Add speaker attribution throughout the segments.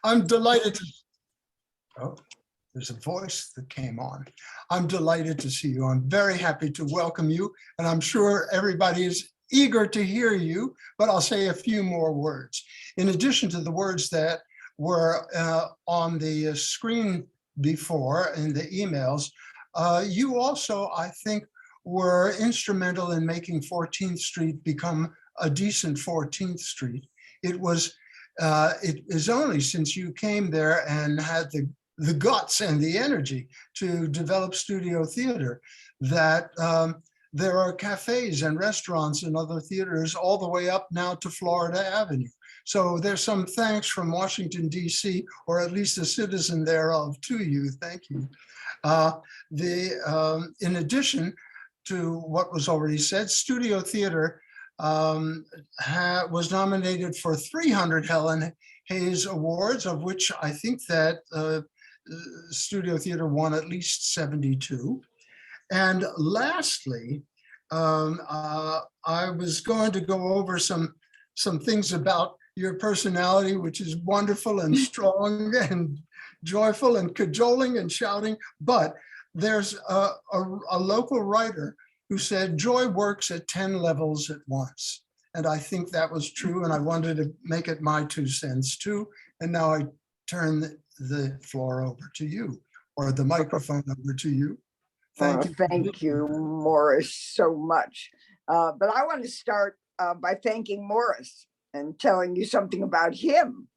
Speaker 1: I'm delighted to, oh, there's a voice that came on. I'm delighted to see you. I'm very happy to welcome you, and I'm sure everybody is eager to hear you, but I'll say a few more words. In addition to the words that were on the screen before in the emails, you also, I think, were instrumental in making 14th Street become a decent 14th Street. It is only since you came there and had the guts and the energy to develop studio theater that there are cafes and restaurants and other theaters all the way up now to Florida Avenue. So there's some thanks from Washington, D.C., or at least a citizen thereof, to you. Thank you. In addition to what was already said, studio theater was nominated for 300 Helen Hayes Awards, of which I think that studio theater won at least 72. And lastly, I was going to go over some things about your personality, which is wonderful and strong and joyful and cajoling and shouting. But there's a local writer who said joy works at 10 levels at once. And I think that was true. And I wanted to make it my 2 cents too. And now I turn the floor over to you, or the microphone over to you. Thank you.
Speaker 2: Thank you, Morris, so much. But I want to start by thanking Morris and telling you something about him.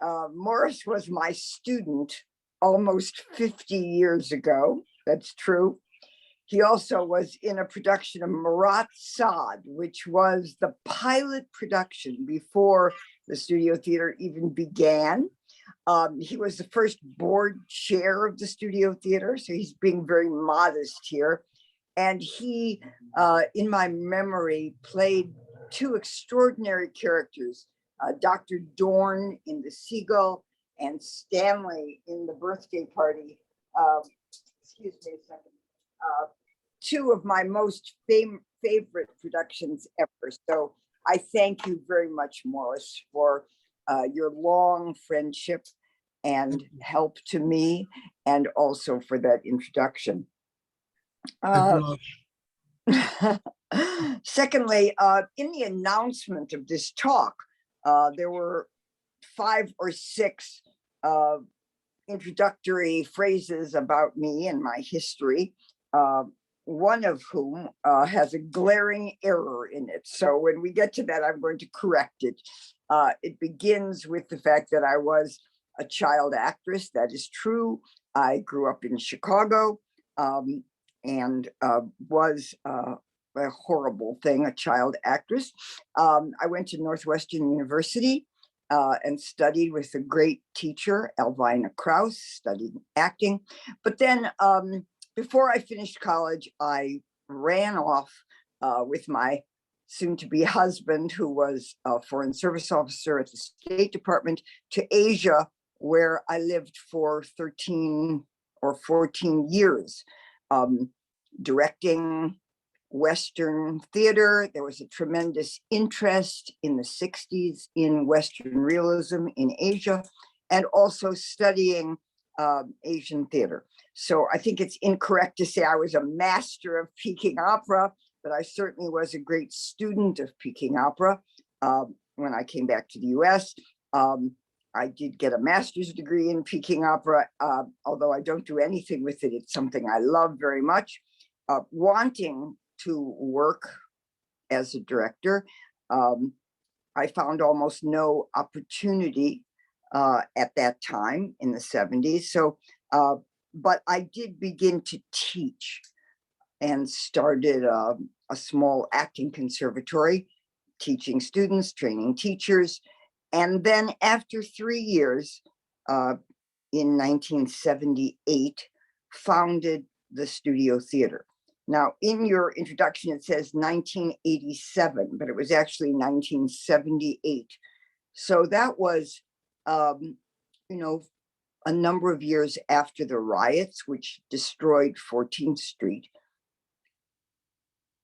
Speaker 2: Morris was my student almost 50 years ago. That's true. He also was in a production of Marat Sade, which was the pilot production before the studio theater even began. He was the first board chair of the studio theater, so he's being very modest here. And he, in my memory, played 2 extraordinary characters, Dr. Dorn in The Seagull and Stanley in The Birthday Party. Excuse me a second. 2 of my most favorite productions ever. So I thank you very much, Morris, for your long friendship and help to me, and also for that introduction. Secondly, in the announcement of this talk, there were 5 or 6 introductory phrases about me and my history, one of whom has a glaring error in it. So when we get to that, I'm going to correct it. It begins with the fact that I was a child actress. That is true. I grew up in Chicago and was a horrible thing, a child actress. I went to Northwestern University and studied with a great teacher, Elvina Krauss, studied acting. But then before I finished college, I ran off with my soon-to-be husband, who was a Foreign Service officer at the State Department, to Asia, where I lived for 13 or 14 years, directing Western theater. There was a tremendous interest in the 60s in Western realism in Asia, and also studying Asian theater. So I think it's incorrect to say I was a master of Peking opera, but I certainly was a great student of Peking opera. When I came back to the US, I did get a master's degree in Peking opera, although I don't do anything with it. It's something I love very much. Wanting to work as a director, I found almost no opportunity at that time in the 70s. So, but I did begin to teach and started a small acting conservatory, teaching students, training teachers. And then after 3 years, in 1978, founded the Studio Theater. Now, in your introduction, it says 1987, but it was actually 1978. So that was, you know, a number of years after the riots, which destroyed 14th Street.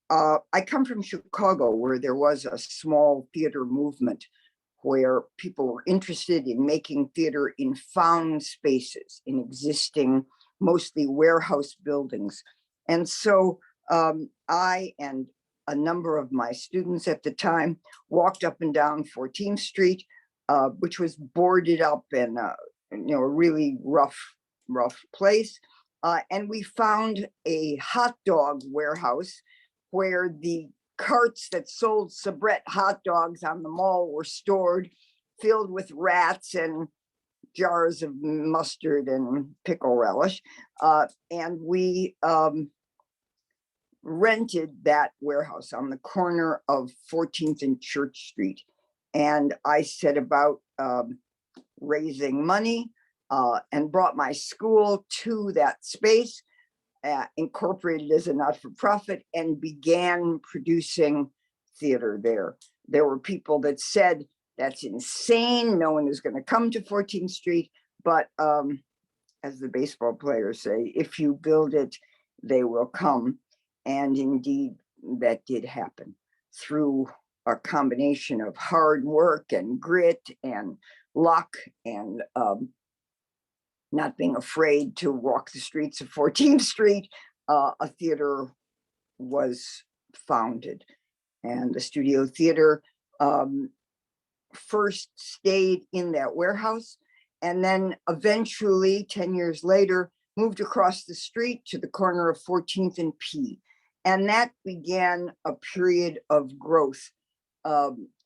Speaker 2: I come from Chicago, where there was a small theater movement where people were interested in making theater in found spaces, in existing, mostly warehouse buildings. And so I and a number of my students at the time walked up and down 14th Street, which was boarded up and a really rough place. And we found a hot dog warehouse where the carts that sold Sabrett hot dogs on the mall were stored, filled with rats and jars of mustard and pickle relish. And we rented that warehouse on the corner of 14th and Church Street. And I set about raising money and brought my school to that space, incorporated as a not-for-profit, and began producing theater there. There were people that said, that's insane, no one is going to come to 14th Street. But as the baseball players say, if you build it, they will come. And indeed, that did happen through a combination of hard work and grit and luck and not being afraid to walk the streets of 14th Street. A theater was founded, and the Studio Theater first stayed in that warehouse, and then eventually 10 years later moved across the street to the corner of 14th and P. And that began a period of growth.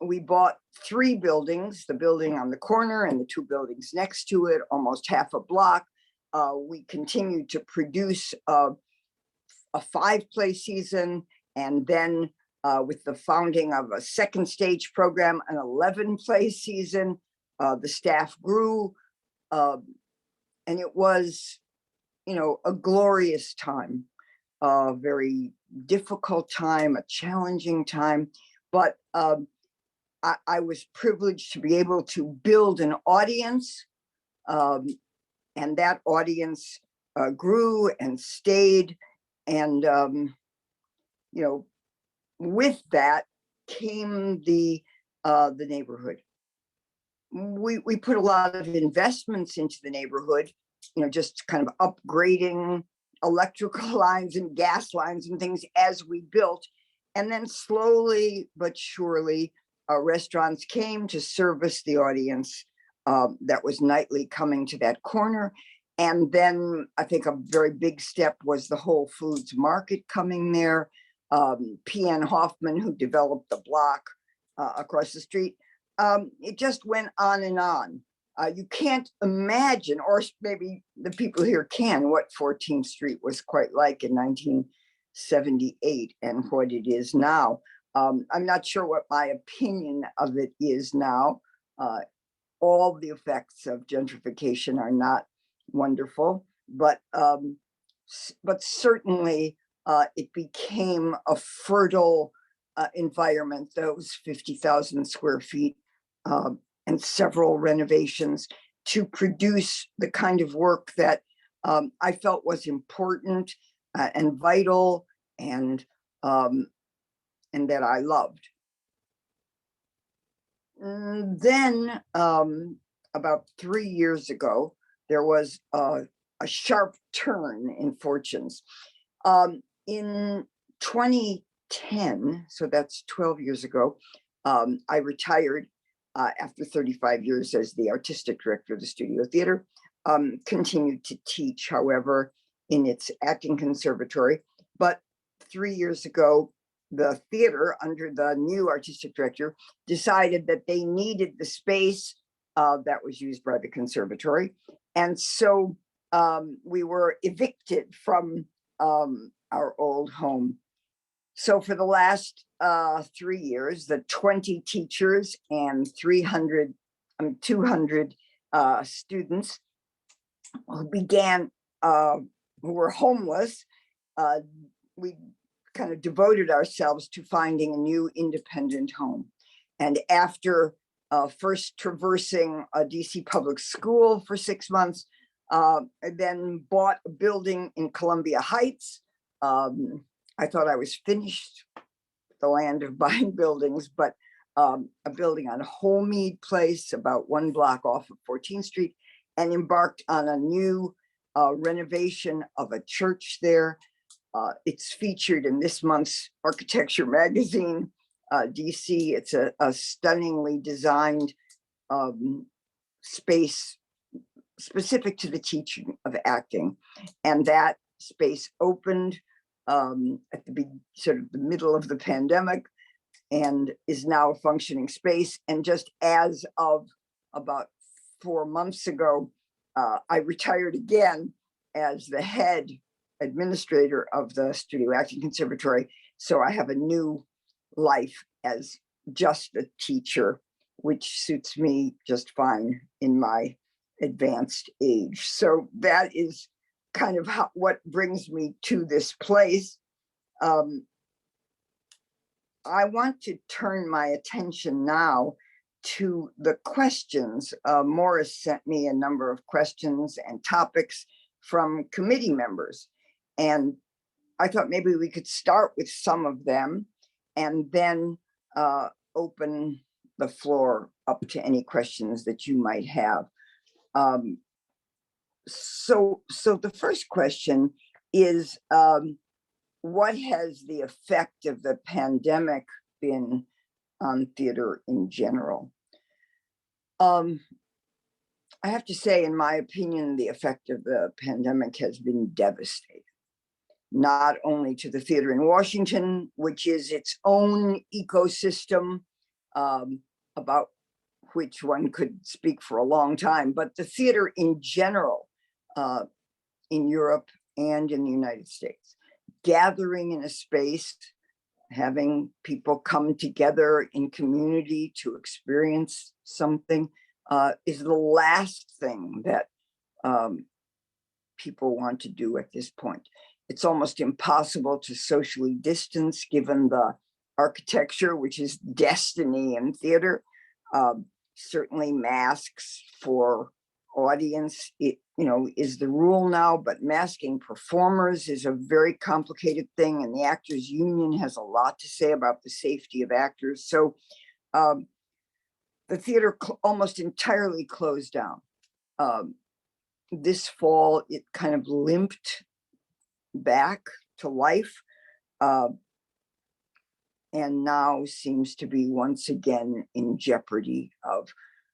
Speaker 2: We bought 3 buildings, the building on the corner and the 2 buildings next to it, almost half a block. We continued to produce a 5-play season, and then with the founding of a second stage program, an 11-play season. The staff grew, and it was, a glorious time, a very difficult time, a challenging time. But I was privileged to be able to build an audience, and that audience grew and stayed. And, with that came the neighborhood. We put a lot of investments into the neighborhood, just kind of upgrading electrical lines and gas lines and things as we built. And then slowly but surely, restaurants came to service the audience that was nightly coming to that corner. And then I think a very big step was the Whole Foods Market coming there. P.N. Hoffman, who developed the block across the street. It just went on and on. You can't imagine, or maybe the people here can, what 14th Street was quite like in 1978 and what it is now. I'm not sure what my opinion of it is now. All the effects of gentrification are not wonderful, but certainly it became a fertile environment, those 50,000 square feet and several renovations to produce the kind of work that I felt was important and vital, and that I loved. Then about 3 years ago, there was a sharp turn in fortunes. In 2010, so that's 12 years ago, I retired after 35 years as the artistic director of the Studio Theater. Continued to teach, however, in its acting conservatory. But 3 years ago, the theater, under the new artistic director, decided that they needed the space that was used by the conservatory. And so we were evicted from our old home. So for the last 3 years, the 20 teachers and 200 students who were homeless, we kind of devoted ourselves to finding a new independent home. And after first traversing a DC public school for 6 months, I then bought a building in Columbia Heights. I thought I was finished with the land of buying buildings, but a building on Holmead Place, about 1 block off of 14th Street, and embarked on a new renovation of a church there. It's featured in this month's Architecture magazine, DC. It's a stunningly designed space specific to the teaching of acting. And that space opened at the sort of the middle of the pandemic and is now a functioning space. And just as of about 4 months ago, I retired again as the head administrator of the Studio Acting Conservatory. So I have a new life as just a teacher, which suits me just fine in my advanced age. So that is kind of what brings me to this place. I want to turn my attention now to the questions. Morris sent me a number of questions and topics from committee members. And I thought maybe we could start with some of them and then open the floor up to any questions that you might have. So the first question is, what has the effect of the pandemic been on theater in general? I have to say, in my opinion, the effect of the pandemic has been devastating, not only to the theater in Washington, which is its own ecosystem, about which one could speak for a long time, but the theater in general, in Europe and in the United States. Gathering in a space, having people come together in community to experience something is the last thing that people want to do at this point. It's almost impossible to socially distance given the architecture, which is destiny in theater. Certainly masks for audience, is the rule now, but masking performers is a very complicated thing, and the Actors Union has a lot to say about the safety of actors. So the theater almost entirely closed down. This fall, it kind of limped back to life, and now seems to be once again in jeopardy of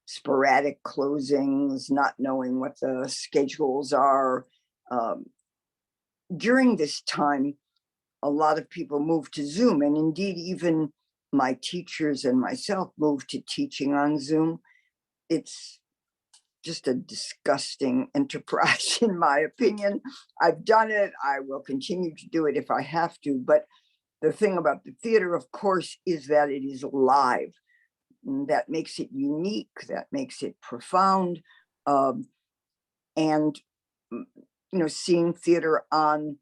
Speaker 2: sporadic closings, not knowing what the schedules are. During this time, a lot of people moved to Zoom, and indeed even my teachers and myself moved to teaching on Zoom. It's just a disgusting enterprise, in my opinion. I've done it. I will continue to do it if I have to. But the thing about the theater, of course, is that it is live. That makes it unique. That makes it profound. And seeing theater on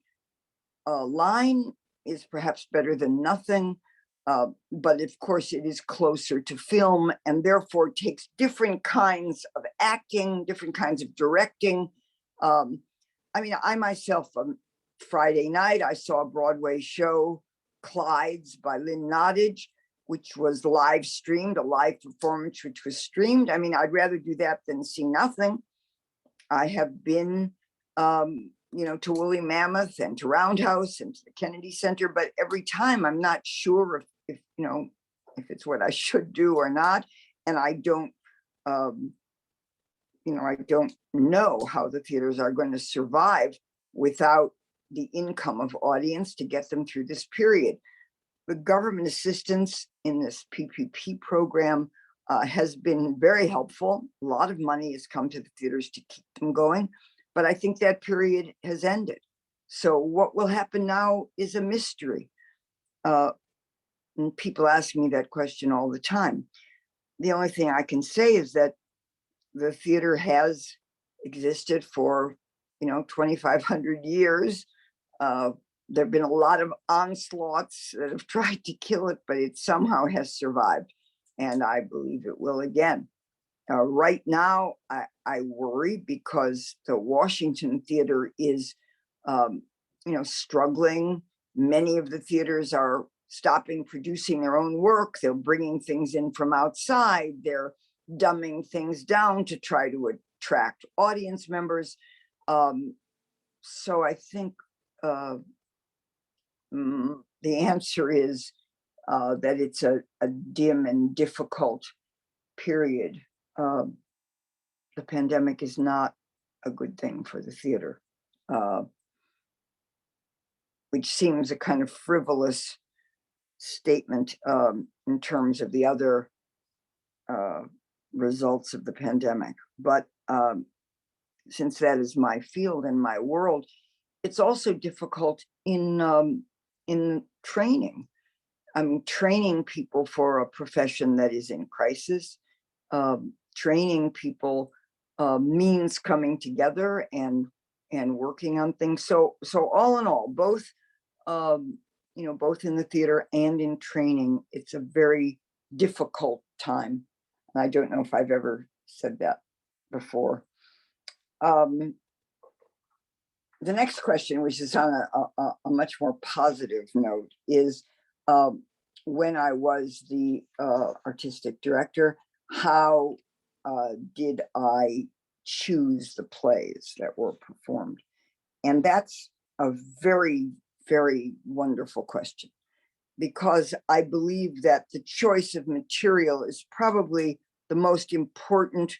Speaker 2: line is perhaps better than nothing. But of course, it is closer to film and therefore takes different kinds of acting, different kinds of directing. I myself, Friday night, I saw a Broadway show, Clyde's by Lynn Nottage, which was live streamed, a live performance which was streamed. I'd rather do that than see nothing. I have been, to Woolly Mammoth and to Roundhouse and to the Kennedy Center, but every time I'm not sure if it's what I should do or not. And I don't, I don't know how the theaters are going to survive without the income of audience to get them through this period. The government assistance in this PPP program has been very helpful. A lot of money has come to the theaters to keep them going, but I think that period has ended. So what will happen now is a mystery. And people ask me that question all the time. The only thing I can say is that the theater has existed for, 2,500 years. There have been a lot of onslaughts that have tried to kill it, but it somehow has survived. And I believe it will again. Right now, I worry because the Washington theater is, struggling. Many of the theaters are stopping producing their own work. They're bringing things in from outside. They're dumbing things down to try to attract audience members. So I think the answer is that it's a dim and difficult period. The pandemic is not a good thing for the theater, which seems a kind of frivolous statement in terms of the other results of the pandemic. But since that is my field and my world, it's also difficult in training. I mean, training people for a profession that is in crisis. Training people means coming together and working on things. So all in all, both both in the theater and in training, it's a very difficult time. And I don't know if I've ever said that before. The next question, which is on a much more positive note, is when I was the artistic director, how did I choose the plays that were performed? And that's a very, very wonderful question, because I believe that the choice of material is probably the most important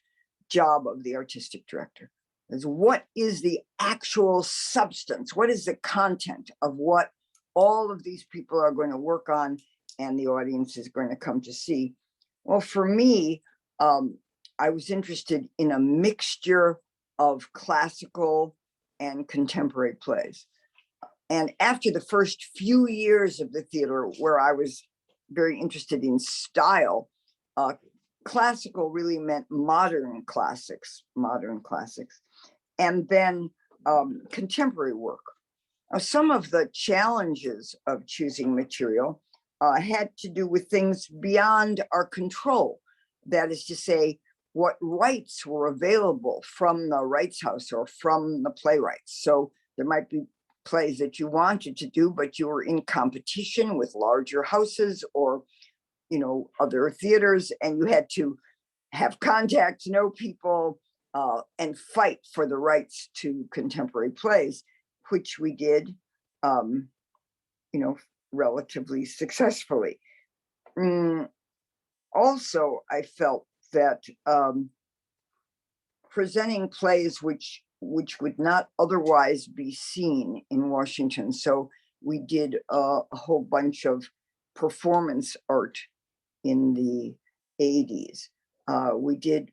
Speaker 2: job of the artistic director. Is what is the actual substance? What is the content of what all of these people are going to work on and the audience is going to come to see? Well, for me, I was interested in a mixture of classical and contemporary plays. And after the first few years of the theater, where I was very interested in style, classical really meant modern classics. And then contemporary work. Some of the challenges of choosing material had to do with things beyond our control. That is to say, what rights were available from the rights house or from the playwrights. So there might be plays that you wanted to do, but you were in competition with larger houses or, other theaters, and you had to have contacts, know people, and fight for the rights to contemporary plays, which we did, relatively successfully. Also, I felt that presenting plays which would not otherwise be seen in Washington. So we did a whole bunch of performance art in the 80s. We did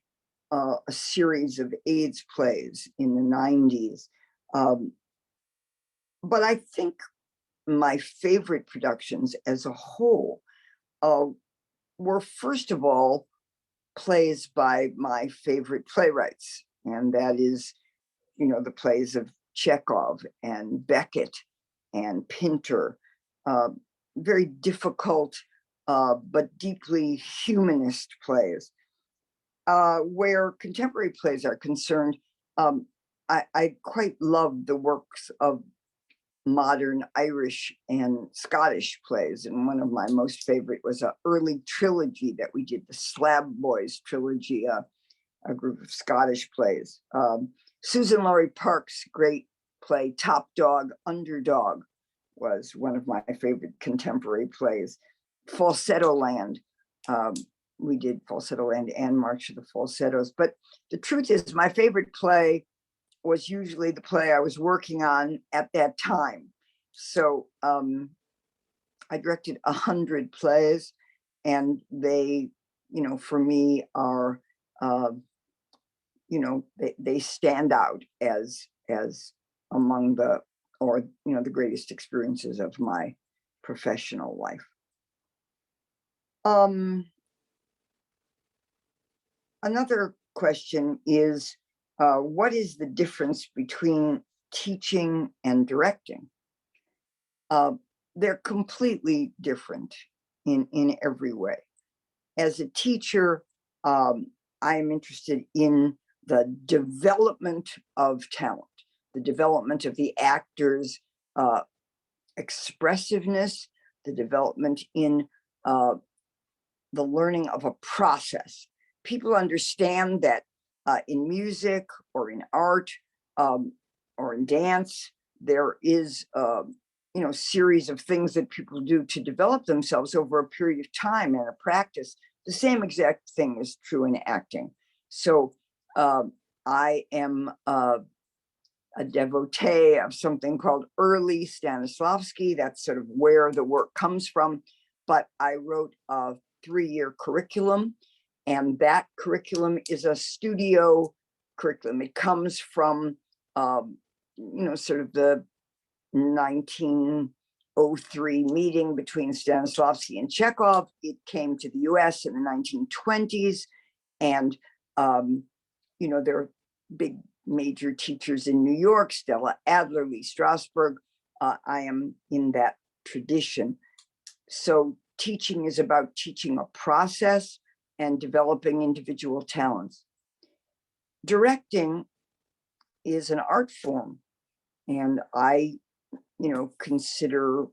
Speaker 2: a series of AIDS plays in the 90s. But I think my favorite productions as a whole were, first of all, plays by my favorite playwrights. And that is, the plays of Chekhov and Beckett and Pinter, very difficult but deeply humanist plays. Where contemporary plays are concerned, I quite love the works of modern Irish and Scottish plays. And one of my most favorite was an early trilogy that we did, the Slab Boys trilogy, a group of Scottish plays. Susan Laurie Park's great play, Top Dog, Underdog, was one of my favorite contemporary plays. Falsetto Land, we did Falsetto Land and March of the Falsettos. But the truth is, my favorite play was usually the play I was working on at that time. So I directed 100 plays, and they, for me are, they stand out as among the greatest experiences of my professional life. Another question is, what is the difference between teaching and directing? They're completely different in every way. As a teacher, I am interested in the development of talent, the development of the actor's expressiveness, the development in the learning of a process. People understand that in music or in art or in dance, there is series of things that people do to develop themselves over a period of time and a practice. The same exact thing is true in acting. So I am a devotee of something called early Stanislavski. That's sort of where the work comes from. But I wrote a 3-year curriculum, and that curriculum is a studio curriculum. It comes from, sort of the 1903 meeting between Stanislavski and Chekhov. It came to the US in the 1920s. And, there are big major teachers in New York, Stella Adler, Lee Strasberg. I am in that tradition. So teaching is about teaching a process and developing individual talents. Directing is an art form, and I, consider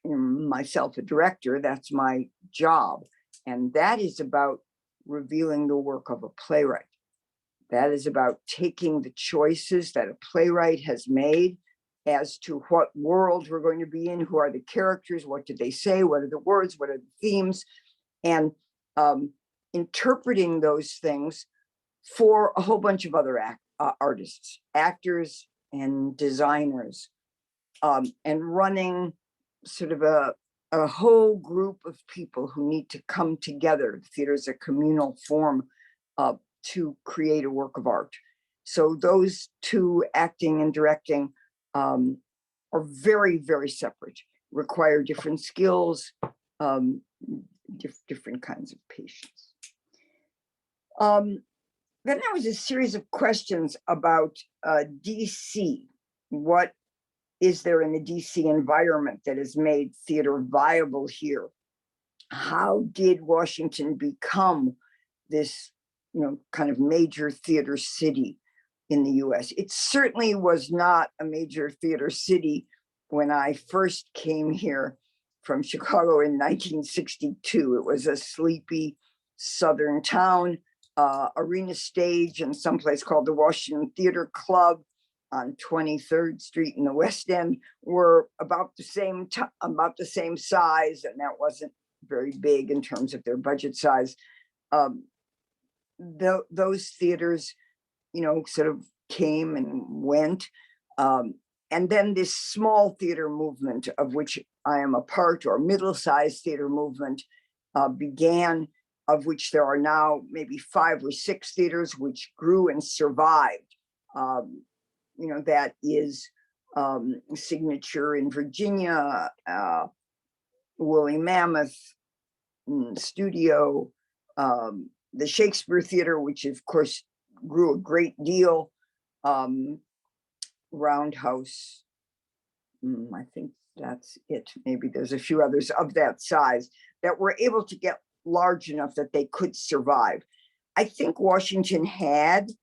Speaker 2: myself a director. That's my job, and that is about revealing the work of a playwright. That is about taking the choices that a playwright has made as to what world we're going to be in, who are the characters, what did they say, what are the words, what are the themes, and interpreting those things for a whole bunch of other artists, actors, and designers, and running sort of a whole group of people who need to come together. Theater is a communal form to create a work of art. So those two, acting and directing, are very, very separate, require different skills, different kinds of patience. Then there was a series of questions about DC. What is there in the DC environment that has made theater viable here? How did Washington become this, kind of major theater city in the US? It certainly was not a major theater city when I first came here from Chicago in 1962. It was a sleepy southern town. Arena Stage and someplace called the Washington Theater Club on 23rd Street in the West End were about the same size, and that wasn't very big in terms of their budget size. Those theaters, sort of came and went. And then this small theater movement, of which I am a part, or middle-sized theater movement, began, of which there are now maybe 5 or 6 theaters which grew and survived. That is Signature in Virginia, Woolly Mammoth, Studio, the Shakespeare Theater, which of course grew a great deal, Roundhouse. I think that's it. Maybe there's a few others of that size that were able to get large enough that they could survive. I think Washington has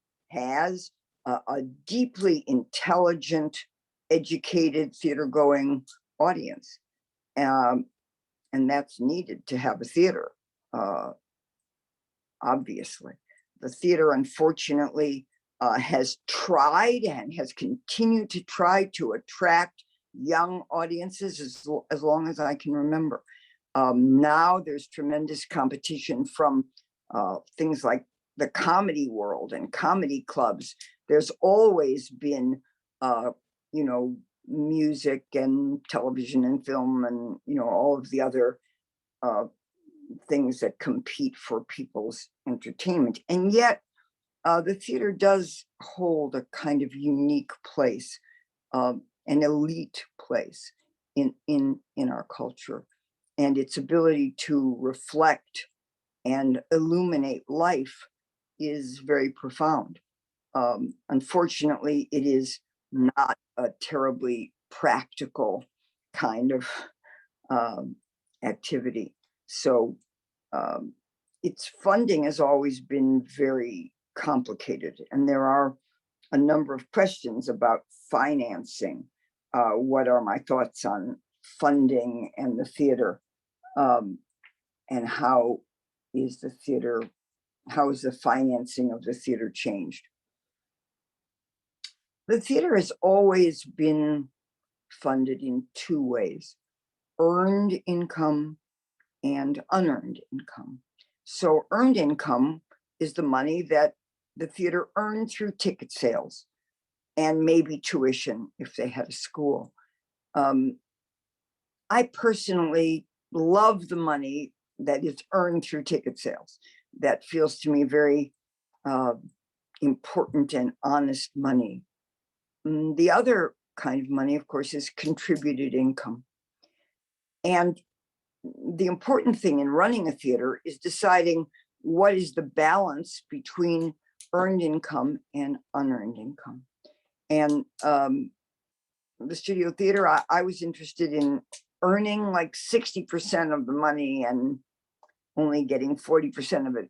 Speaker 2: a deeply intelligent, educated, theater-going audience, and that's needed to have a theater. Obviously, the theater, unfortunately, has tried and has continued to try to attract young audiences as long as I can remember. Now there's tremendous competition from things like the comedy world and comedy clubs. There's always been, music and television and film and, all of the other things that compete for people's entertainment. And yet the theater does hold a kind of unique place, an elite place in our culture. And its ability to reflect and illuminate life is very profound. Unfortunately, it is not a terribly practical kind of activity. So its funding has always been very complicated, and there are a number of questions about financing. What are my thoughts on funding and the theater, and how is the financing of the theater changed? The theater has always been funded in two ways: earned income and unearned income. So earned income is the money that the theater earned through ticket sales and maybe tuition if they had a school. I personally love the money that is earned through ticket sales. That feels to me very important and honest money. The other kind of money, of course, is contributed income. And the important thing in running a theater is deciding what is the balance between earned income and unearned income. And the studio theater, I was interested in earning like 60% of the money and only getting 40% of it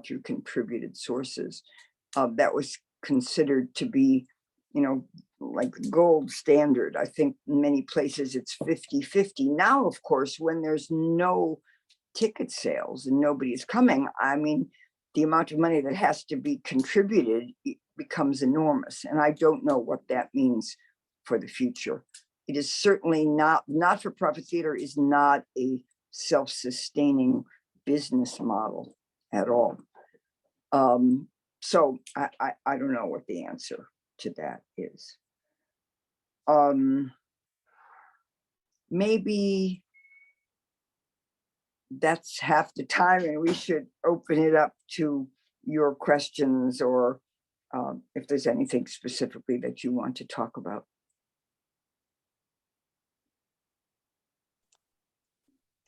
Speaker 2: through contributed sources. That was considered to be, like gold standard. I think in many places it's 50-50. Now, of course, when there's no ticket sales and nobody's coming, I mean, the amount of money that has to be contributed becomes enormous. And I don't know what that means for the future. It is certainly not-for-profit theater is not a self-sustaining business model at all. So I don't know what the answer to that is. Maybe that's half the time, and we should open it up to your questions, or if there's anything specifically that you want to talk about.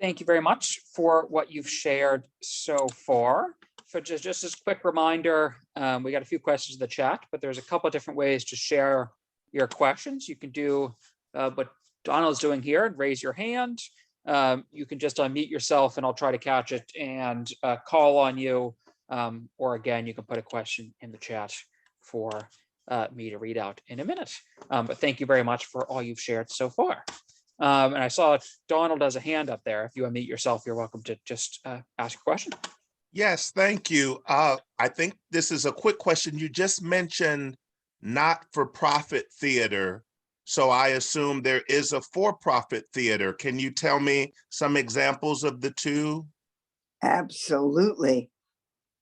Speaker 3: Thank you very much for what you've shared so far. So just as a quick reminder, we got a few questions in the chat, but there's a couple of different ways to share your questions. You can do what Donald's doing here and raise your hand. You can just unmute yourself and I'll try to catch it and call on you. Or again, you can put a question in the chat for me to read out in a minute. But thank you very much for all you've shared so far. And I saw Donald has a hand up there. If you unmute yourself, you're welcome to just ask a question.
Speaker 4: Yes, thank you. I think this is a quick question. You just mentioned not-for-profit theater, so I assume there is a for-profit theater. Can you tell me some examples of the two?
Speaker 2: Absolutely.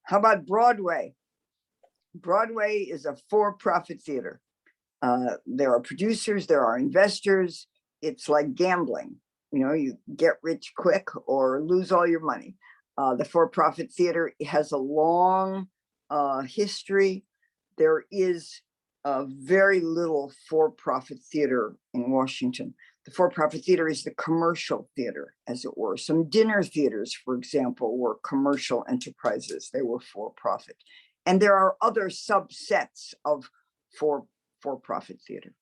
Speaker 2: How about Broadway? Broadway is a for-profit theater. There are producers, there are investors. It's like gambling. You get rich quick or lose all your money. The for-profit theater has a long history. There is very little for-profit theater in Washington. The for-profit theater is the commercial theater, as it were. Some dinner theaters, for example, were commercial enterprises. They were for-profit. And there are other subsets of for-profit theater.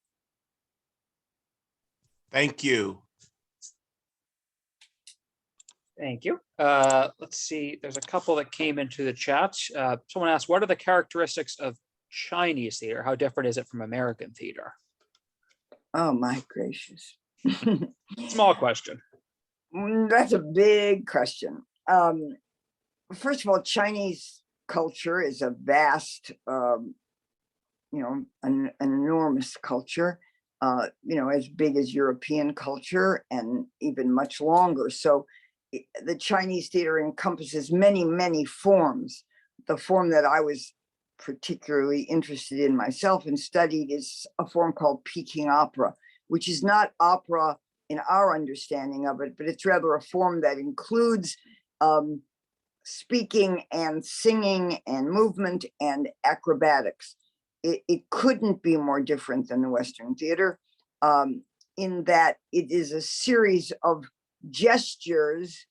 Speaker 4: Thank you.
Speaker 3: Thank you. Let's see. There's a couple that came into the chat. Someone asked, what are the characteristics of Chinese theater? How different is it from American theater?
Speaker 2: Oh, my gracious.
Speaker 3: Small question.
Speaker 2: That's a big question. First of all, Chinese culture is a vast, an enormous culture, as big as European culture and even much longer. So the Chinese theater encompasses many, many forms. The form that I was particularly interested in myself and studied is a form called Peking Opera, which is not opera in our understanding of it, but it's rather a form that includes speaking and singing and movement and acrobatics. It couldn't be more different than the Western theater, in that it is a series of gestures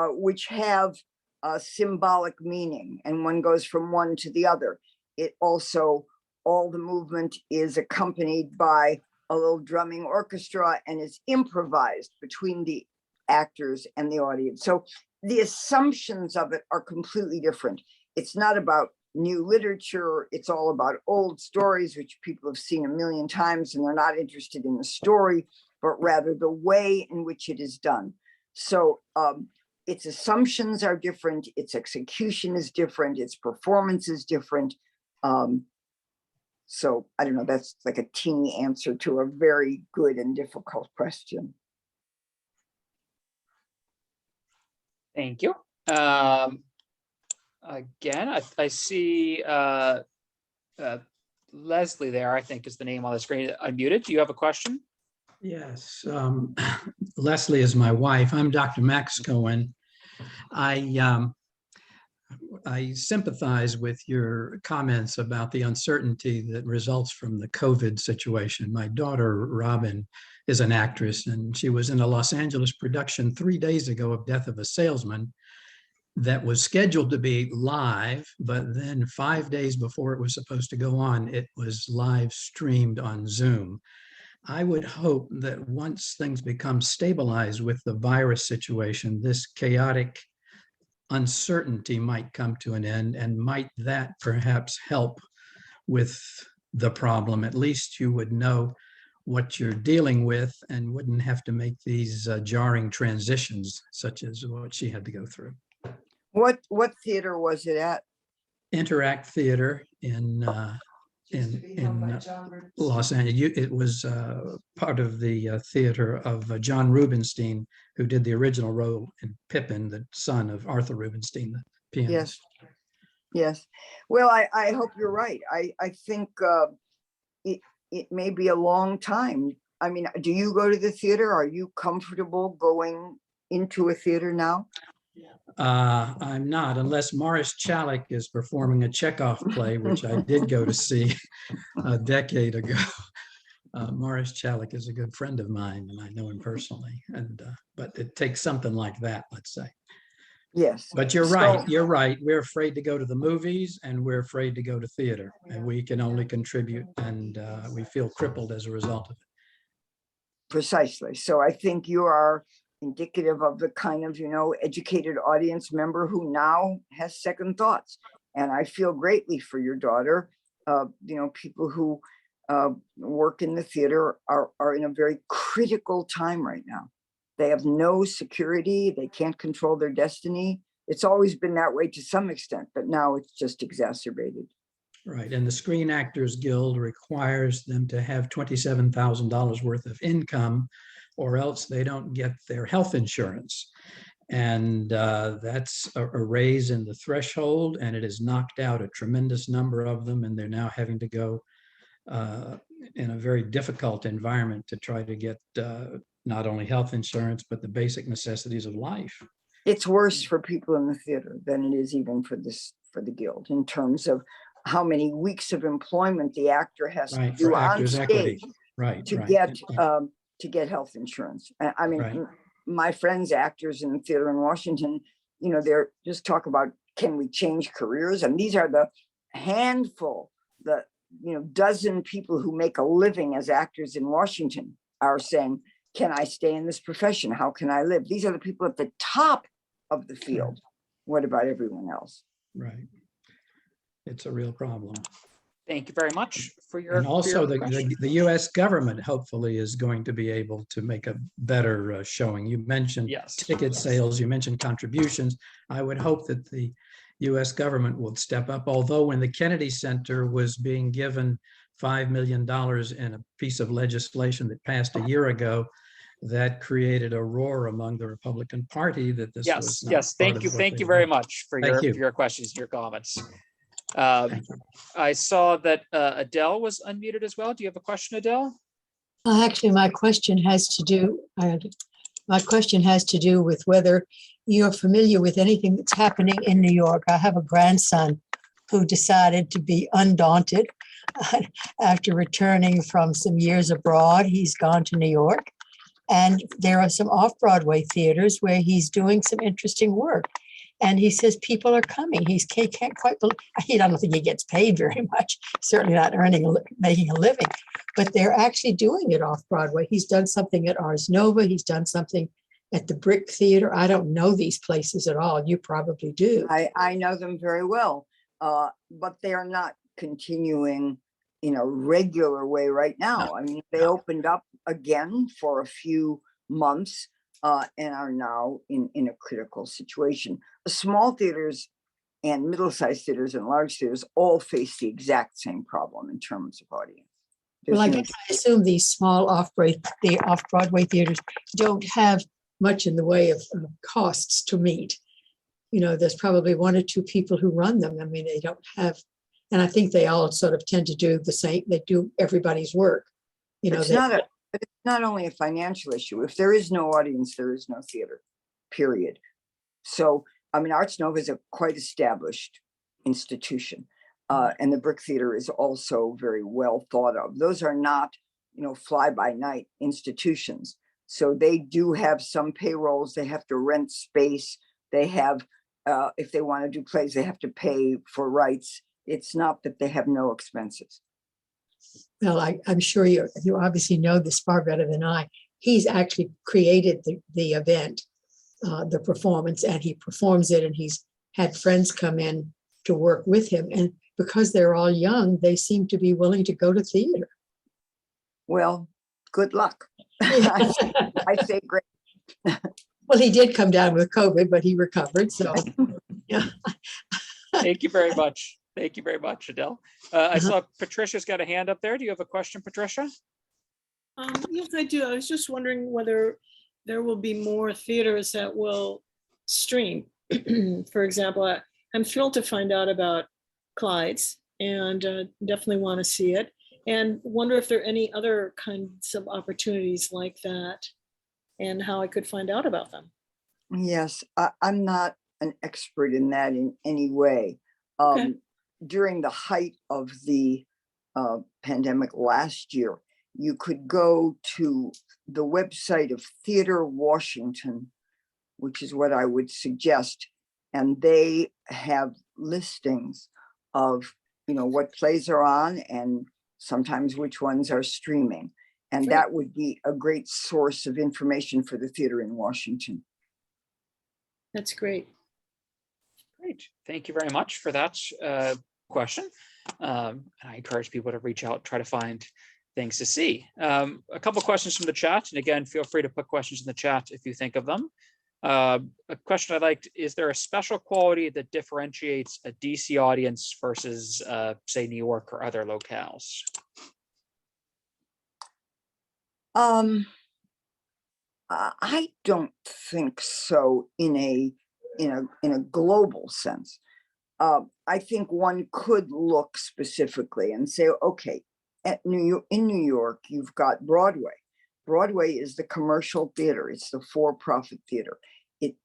Speaker 2: which have a symbolic meaning, and one goes from one to the other. It also, all the movement is accompanied by a little drumming orchestra and is improvised between the actors and the audience. So the assumptions of it are completely different. It's not about new literature. It's all about old stories, which people have seen a million times, and they're not interested in the story. but rather the way in which it is done. So its assumptions are different, its execution is different, its performance is different. So I don't know, that's like a teeny answer to a very good and difficult question.
Speaker 3: Thank you. Again, I see Leslie there, I think is the name on the screen, unmuted. Do you have a question?
Speaker 5: Yes, Leslie is my wife. I'm Dr. Max Cohen. I sympathize with your comments about the uncertainty that results from the COVID situation. My daughter, Robin, is an actress, and she was in a Los Angeles production 3 days ago of Death of a Salesman that was scheduled to be live, but then 5 days before it was supposed to go on, it was live streamed on Zoom. I would hope that once things become stabilized with the virus situation, this chaotic uncertainty might come to an end, and might that perhaps help with the problem? At least you would know what you're dealing with and wouldn't have to make these jarring transitions such as what she had to go through.
Speaker 2: What theater was it at?
Speaker 5: Interact Theater in Los Angeles. It was part of the theater of John Rubinstein, who did the original role in Pippin, the son of Arthur Rubinstein, the pianist.
Speaker 2: Yes. Well, I hope you're right. I think it may be a long time. I mean, do you go to the theater? Are you comfortable going into a theater now?
Speaker 5: I'm not, unless Morris Chalik is performing a Chekhov play, which I did go to see a decade ago. Morris Chalik is a good friend of mine, and I know him personally. And but it takes something like that, let's say.
Speaker 2: Yes.
Speaker 5: But you're right. You're right. We're afraid to go to the movies, and we're afraid to go to theater, and we can only contribute, and we feel crippled as a result of it.
Speaker 2: Precisely. So I think you are indicative of the kind of, educated audience member who now has second thoughts. And I feel greatly for your daughter. People who work in the theater are in a very critical time right now. They have no security. They can't control their destiny. It's always been that way to some extent, but now it's just exacerbated.
Speaker 5: Right. And the Screen Actors Guild requires them to have $27,000 worth of income, or else they don't get their health insurance. And that's a raise in the threshold, and it has knocked out a tremendous number of them. And they're now having to go in a very difficult environment to try to get not only health insurance, but the basic necessities of life.
Speaker 2: It's worse for people in the theater than it is even for the guild, in terms of how many weeks of employment the actor has to do on stage to get health insurance. I mean, my friends, actors in the theater in Washington, they're just talk about, can we change careers? And these are the handful, the dozen people who make a living as actors in Washington are saying, can I stay in this profession? How can I live? These are the people at the top of the field. What about everyone else?
Speaker 5: Right. It's a real problem.
Speaker 3: Thank you very much for your.
Speaker 5: And also
Speaker 3: for your
Speaker 5: the U.S. government hopefully is going to be able to make a better showing. You mentioned ticket sales, you mentioned contributions. I would hope that the U.S. government would step up, although when the Kennedy Center was being given $5 million in a piece of legislation that passed a year ago, that created a roar among the Republican Party that this was not
Speaker 3: Thank you very much for your questions, your comments. I saw that Adele was unmuted as well. Do you have a question, Adele?
Speaker 6: Actually, my question has to do with whether you're familiar with anything that's happening in New York. I have a grandson who decided to be undaunted after returning from some years abroad. He's gone to New York, and there are some off-Broadway theaters where he's doing some interesting work. And he says people are coming. He can't quite believe. I don't think he gets paid very much. Certainly not making a living. But they're actually doing it off Broadway. He's done something at Ars Nova. He's done something at the Brick Theater. I don't know these places at all. You probably do.
Speaker 2: I know them very well, but they are not continuing in a regular way right now. I mean, they opened up again for a few months and are now in a critical situation. The small theaters and middle-sized theaters and large theaters all face the exact same problem in terms of audience.
Speaker 6: Well, I
Speaker 2: There's no-
Speaker 6: guess I assume these small off-Broadway theaters don't have much in the way of costs to meet. You know, there's probably one or two people who run them. I mean, they don't have, and I think they all sort of tend to do the same. They do everybody's work. You know,
Speaker 2: It's not only a financial issue. If there is no audience, there is no theater, period. So, I mean, Arts Nova is a quite established institution. And the Brick Theater is also very well thought of. Those are not, you know, fly-by-night institutions. So they do have some payrolls. They have to rent space. They have, if they want to do plays, they have to pay for rights. It's not that they have no expenses.
Speaker 6: well, I'm sure you obviously know this far better than I. He's actually created the event, the performance, and he performs it, and he's had friends come in to work with him. And because they're all young, they seem to be willing to go to theater.
Speaker 2: Well, good luck. I say great.
Speaker 6: Well, he did come down with COVID, but he recovered. So, yeah.
Speaker 3: Thank you very much. Thank you very much, Adele. I saw Patricia's got a hand up there. Do you have a question, Patricia?
Speaker 7: Yes, I do. I was just wondering whether there will be more theaters that will stream. For example, I'm thrilled to find out about Clyde's and definitely want to see it, and wonder if there are any other kinds of opportunities like that and how I could find out about them.
Speaker 2: Yes, I'm not an expert in that in any way.
Speaker 7: Okay.
Speaker 2: During the height of the pandemic last year, you could go to the website of Theater Washington, which is what I would suggest, and they have listings of, you know, what plays are on and sometimes which ones are streaming. And
Speaker 7: Great.
Speaker 2: that would be a great source of information for the theater in Washington.
Speaker 7: That's great.
Speaker 3: Great. Thank you very much for that question. And I encourage people to reach out, try to find things to see. A couple questions from the chat. And again, feel free to put questions in the chat if you think of them. A question I liked: is there a special quality that differentiates a DC audience versus, say, New York or other locales?
Speaker 2: I don't think so in a global sense. I think one could look specifically and say, okay, in New York, you've got Broadway. Broadway is the commercial theater. It's the for-profit theater. It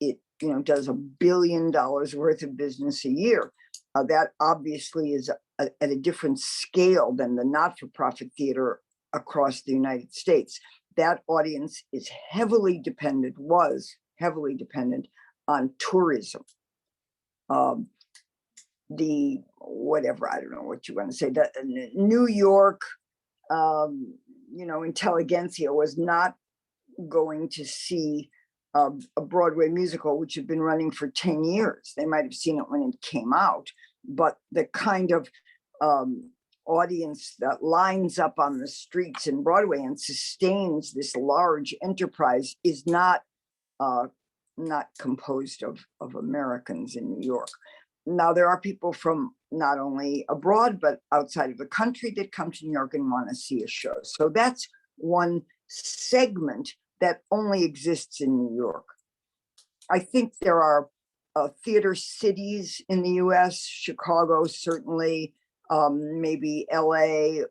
Speaker 2: does $1 billion worth of business a year. That obviously is at a different scale than the not-for-profit theater across the United States. That audience is was heavily dependent on tourism. Whatever, I don't know what you want to say, the New York, intelligentsia was not going to see a Broadway musical, which had been running for 10 years. They might have seen it when it came out, but the kind of audience that lines up on the streets in Broadway and sustains this large enterprise is not composed of Americans in New York. Now, there are people from not only abroad, but outside of the country that come to New York and want to see a show. So that's one segment that only exists in New York. I think there are theater cities in the US, Chicago, certainly, maybe LA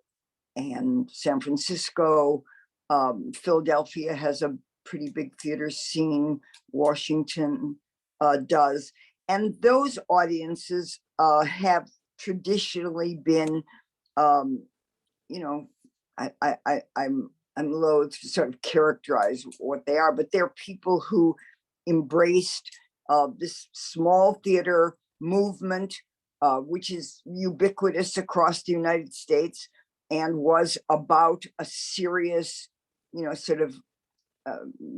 Speaker 2: and San Francisco. Philadelphia has a pretty big theater scene. Washington does. And those audiences have traditionally been, I'm loath to sort of characterize what they are, but they're people who embraced this small theater movement, which is ubiquitous across the United States and was about a serious,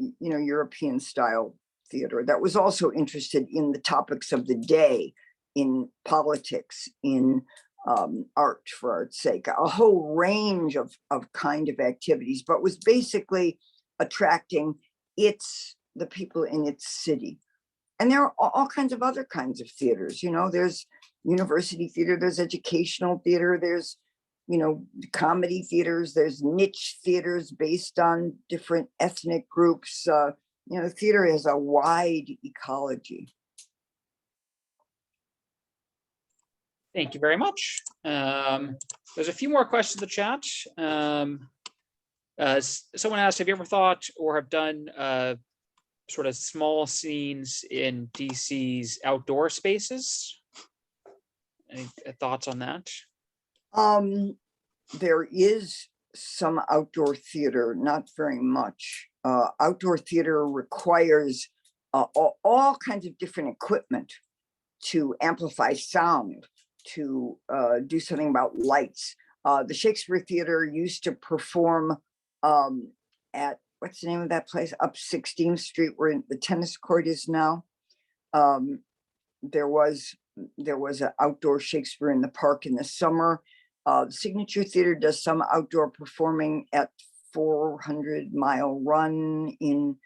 Speaker 2: European style theater that was also interested in the topics of the day, in politics, in art for art's sake, a whole range of kind of activities, but was basically attracting the people in its city. And there are all kinds of other kinds of theaters. There's university theater, there's educational theater, there's comedy theaters, there's niche theaters based on different ethnic groups. Theater has a wide ecology.
Speaker 3: Thank you very much. There's a few more questions in the chat. Someone asked, have you ever thought or have done sort of small scenes in DC's outdoor spaces? Any thoughts on that?
Speaker 2: There is some outdoor theater, not very much. Outdoor theater requires all kinds of different equipment to amplify sound, to do something about lights. The Shakespeare Theater used to perform at, what's the name of that place? Up 16th Street, where the tennis court is now. There was an outdoor Shakespeare in the Park in the summer. The Signature Theater does some outdoor performing at 400 Mile Run in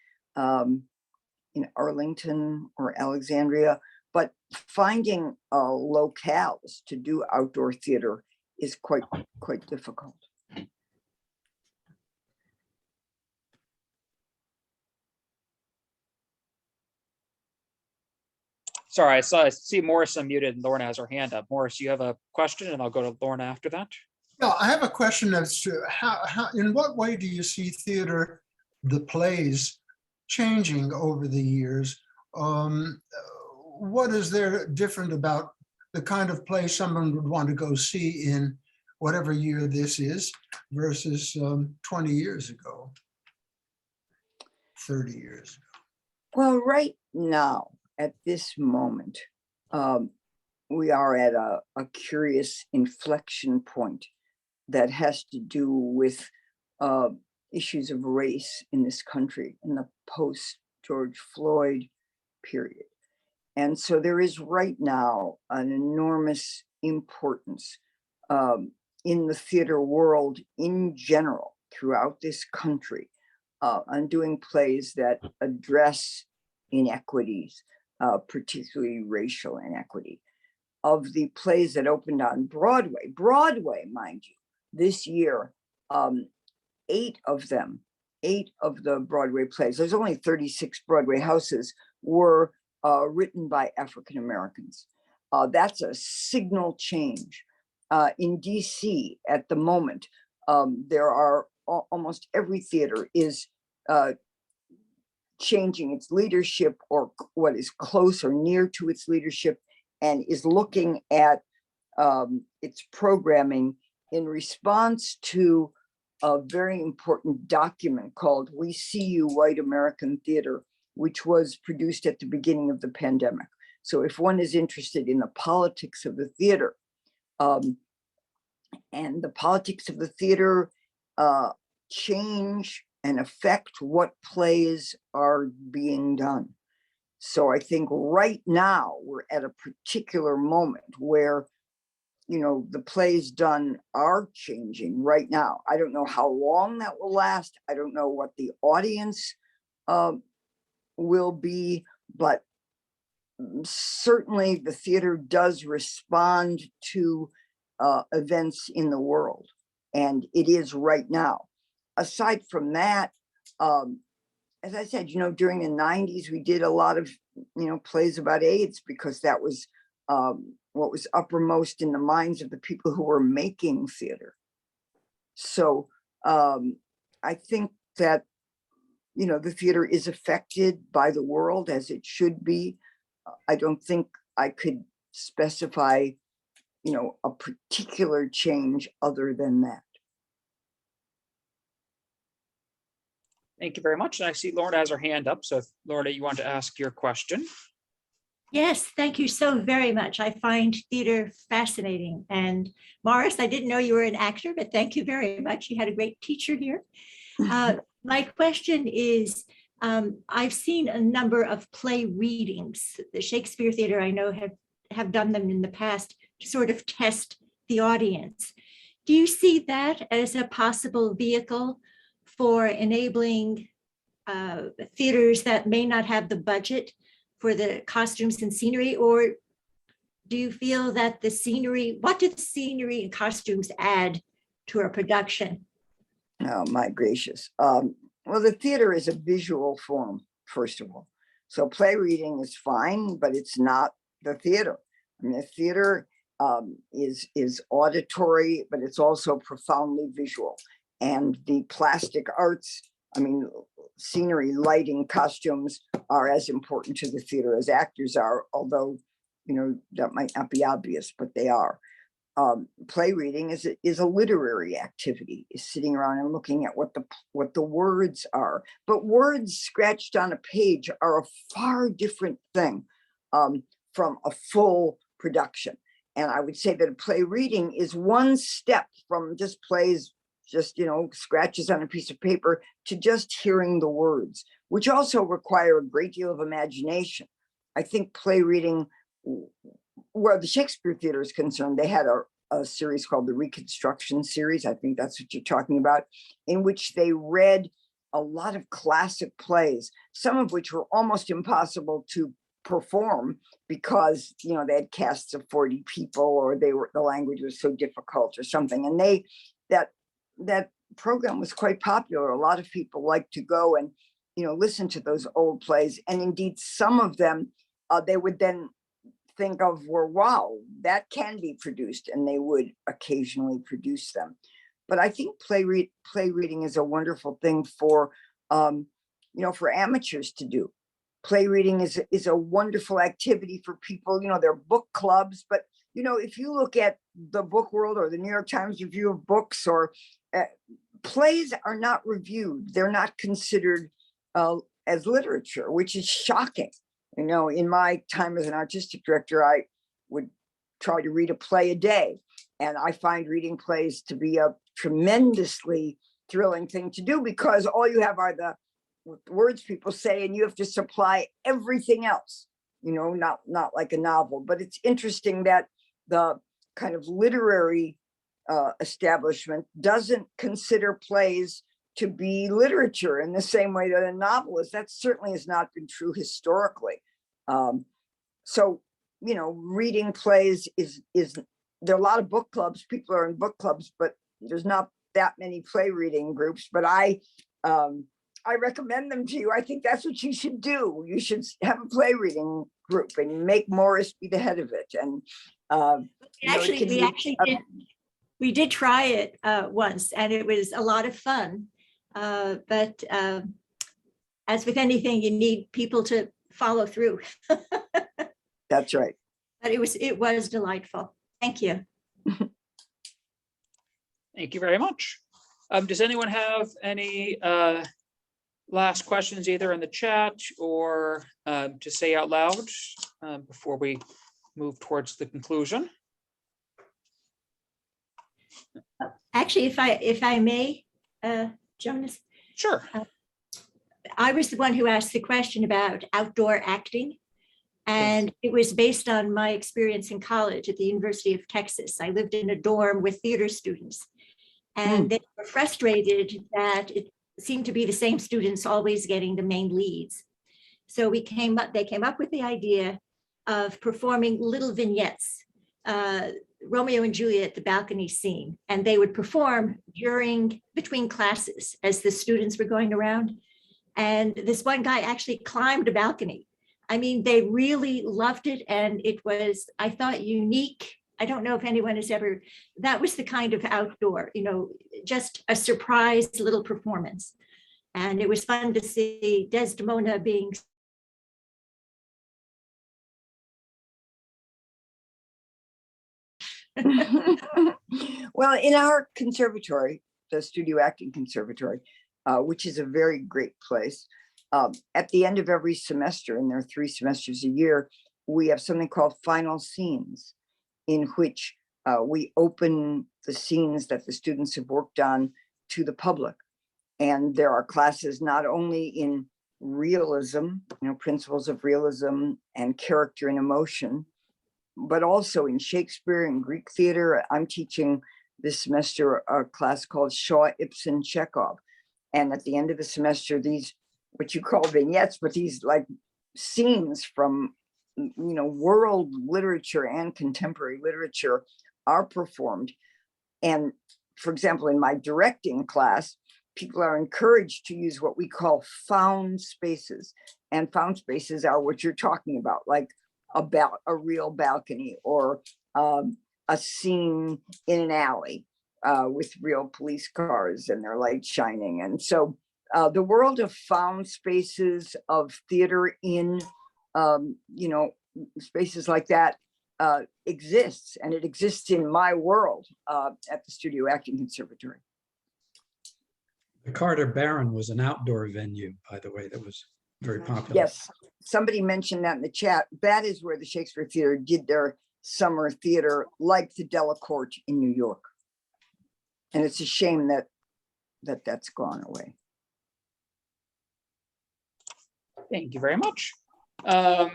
Speaker 2: Arlington or Alexandria. But finding locales to do outdoor theater is quite difficult.
Speaker 3: Sorry, I see Morris unmuted and Lorna has her hand up. Morris, you have a question, and I'll go to Lorna after that.
Speaker 1: Yeah, I have a question as to how in what way do you see theater, the plays, changing over the years? What is there different about the kind of play someone would want to go see in whatever year this is versus 20 years ago, 30 years ago?
Speaker 2: Well, right now, at this moment, we are at a curious inflection point that has to do with issues of race in this country in the post-George Floyd period. And so there is right now an enormous importance in the theater world in general throughout this country on doing plays that address inequities, particularly racial inequity. Of the plays that opened on Broadway, mind you, this year, 8 of the Broadway plays, there's only 36 Broadway houses, were written by African Americans. That's a signal change. In DC at the moment, there are almost every theater is changing its leadership, or what is close or near to its leadership, and is looking at its programming in response to a very important document called We See You, White American Theater, which was produced at the beginning of the pandemic. So if one is interested in the politics of the theater, and the politics of the theater change and affect what plays are being done. So I think right now we're at a particular moment where, the plays done are changing right now. I don't know how long that will last. I don't know what the audience will be, but certainly the theater does respond to events in the world, and it is right now. Aside from that, as I said, during the 90s, we did a lot of, plays about AIDS, because that was what was uppermost in the minds of the people who were making theater. So I think that, the theater is affected by the world, as it should be. I don't think I could specify, a particular change other than that.
Speaker 3: Thank you very much. And I see Lorna has her hand up. So if Lorna, you want to ask your question?
Speaker 8: Yes, thank you so very much. I find theater fascinating. And Morris, I didn't know you were an actor, but thank you very much. You had a great teacher here. My question is, I've seen a number of play readings. The Shakespeare Theater, I know, have done them in the past to sort of test the audience. Do you see that as a possible vehicle for enabling theaters that may not have the budget for the costumes and scenery? Or do you feel that the scenery, what do the scenery and costumes add to a production?
Speaker 2: Oh, my gracious. Well, the theater is a visual form, first of all. So play reading is fine, but it's not the theater. I mean, the theater is auditory, but it's also profoundly visual. And the plastic arts, I mean, scenery, lighting, costumes are as important to the theater as actors are, although, you know, that might not be obvious, but they are. Play reading is a literary activity, is sitting around and looking at what the words are. But words scratched on a page are a far different thing from a full production. And I would say that a play reading is one step from just plays, just, you know, scratches on a piece of paper, to just hearing the words, which also require a great deal of imagination. I think play reading, where the Shakespeare Theater is concerned, they had a series called the Reconstruction Series. I think that's what you're talking about, in which they read a lot of classic plays, some of which were almost impossible to perform because, you know, they had casts of 40 people, or the language was so difficult or something. And that program was quite popular. A lot of people like to go and, you know, listen to those old plays. And indeed, some of them they would then think of were, wow, that can be produced, and they would occasionally produce them. But I think play reading is a wonderful thing for, you know, for amateurs to do. Play reading is a wonderful activity for people. You know, there are book clubs, but, you know, if you look at the book world or the New York Times review of books, or plays are not reviewed. They're not considered as literature, which is shocking. You know, in my time as an artistic director, I would try to read a play a day. And I find reading plays to be a tremendously thrilling thing to do, because all you have are the words people say, and you have to supply everything else, you know, not like a novel. But it's interesting that the kind of literary establishment doesn't consider plays to be literature in the same way that a novel is. That certainly has not been true historically. So, you know, reading plays is there are a lot of book clubs. People are in book clubs, but there's not that many play reading groups. But I recommend them to you. I think that's what you should do. You should have a play reading group and make Morris be the head of it. And
Speaker 8: we did try it once, and it was a lot of fun. But as with anything, you need people to follow through.
Speaker 2: That's right.
Speaker 8: But it was delightful. Thank you.
Speaker 3: Thank you very much. Does anyone have any last questions, either in the chat or to say out loud before we move towards the conclusion?
Speaker 8: Actually, if I may, Jonas.
Speaker 3: Sure.
Speaker 8: I was the one who asked the question about outdoor acting, and it was based on my experience in college at the University of Texas. I lived in a dorm with theater students, and they were frustrated that it seemed to be the same students always getting the main leads. So they came up with the idea of performing little vignettes, Romeo and Juliet, the balcony scene, and they would perform between classes as the students were going around. And this one guy actually climbed a balcony. I mean, they really loved it, and it was, I thought, unique. I don't know if anyone has ever, that was the kind of outdoor, you know, just a surprise little performance. And it was fun to see Desdemona being
Speaker 2: well, in our conservatory, the Studio Acting Conservatory, which is a very great place, at the end of every semester, and there are 3 semesters a year, we have something called final scenes, in which we open the scenes that the students have worked on to the public. And there are classes not only in realism, you know, principles of realism and character and emotion, but also in Shakespeare and Greek theater. I'm teaching this semester a class called Shaw, Ibsen, Chekhov. And at the end of the semester, these, what you call vignettes, but these like scenes from, world literature and contemporary literature are performed. And for example, in my directing class, people are encouraged to use what we call found spaces. And found spaces are what you're talking about, like about a real balcony or a scene in an alley with real police cars and their lights shining. And so the world of found spaces of theater in, spaces like that exists, and it exists in my world at the Studio Acting Conservatory.
Speaker 5: The Carter Barron was an outdoor venue, by the way, that was very popular.
Speaker 2: Yes, somebody mentioned that in the chat. That is where the Shakespeare Theater did their summer theater, like the Delacorte in New York. And it's a shame that's gone away.
Speaker 3: Thank you very much. I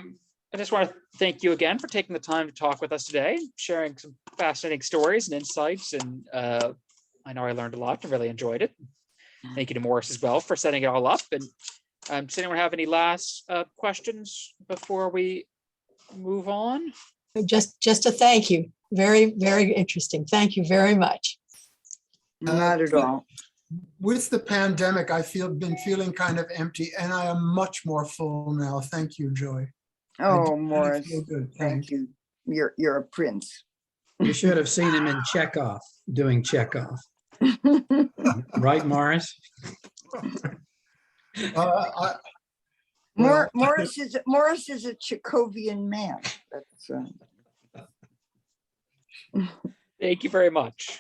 Speaker 3: just want to thank you again for taking the time to talk with us today, sharing some fascinating stories and insights. And I know I learned a lot and really enjoyed it. Thank you to Morris as well for setting it all up. And does anyone have any last questions before we move on?
Speaker 6: Just a thank you. Very, very interesting. Thank you very much.
Speaker 2: Not at all.
Speaker 1: With the pandemic, been feeling kind of empty, and I am much more full now. Thank you, Joy.
Speaker 2: Oh,
Speaker 1: I
Speaker 2: Morris,
Speaker 1: feel good.
Speaker 2: thank you. You're a prince.
Speaker 5: You should have seen him in Chekhov, doing Chekhov. Right, Morris?
Speaker 1: Well,
Speaker 2: Morris is a Chekhovian man. That's
Speaker 3: Thank you very much.